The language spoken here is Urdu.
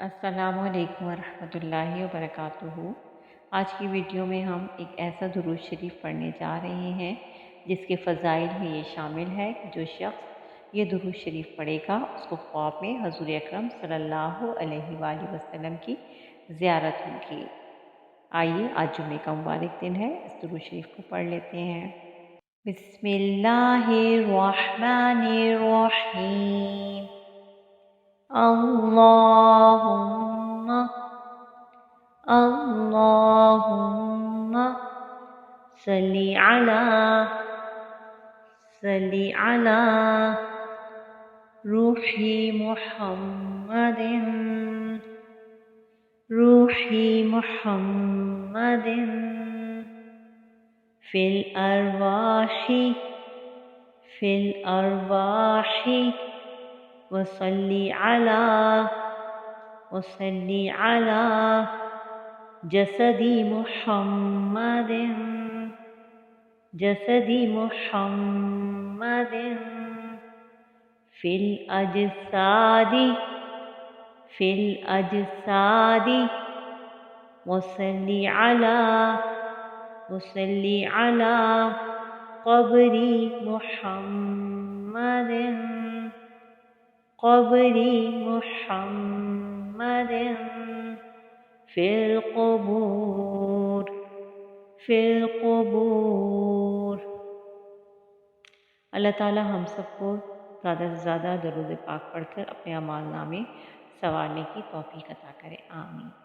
السلام علیکم ورحمۃ اللہ وبرکاتہ۔ آج کی ویڈیو میں ہم ایک ایسا درود شریف پڑھنے جا رہے ہیں جس کے فضائل میں یہ شامل ہے کہ جو شخص یہ درود شریف پڑھے گا اس کو خواب میں حضور اکرم صلی اللہ علیہ وآلہ وسلم کی زیارت ہوگی۔ آئیے آج جمعے کا مبارک دن ہے، اس درود شریف کو پڑھ لیتے ہیں۔ بسم اللہ الرحمن الرحیم۔ اللہم اللہم صلی علی روح محمد فی الارواح وصلی علی جسد محمد فی الاجساد وصلی علی قبر محمد فی القبور۔ اللہ تعالی ہم سب کو زیادہ سے زیادہ درود پاک پڑھ کر اپنے اعمال نامے سنوارنے کی توفیق عطا کرے، آمین۔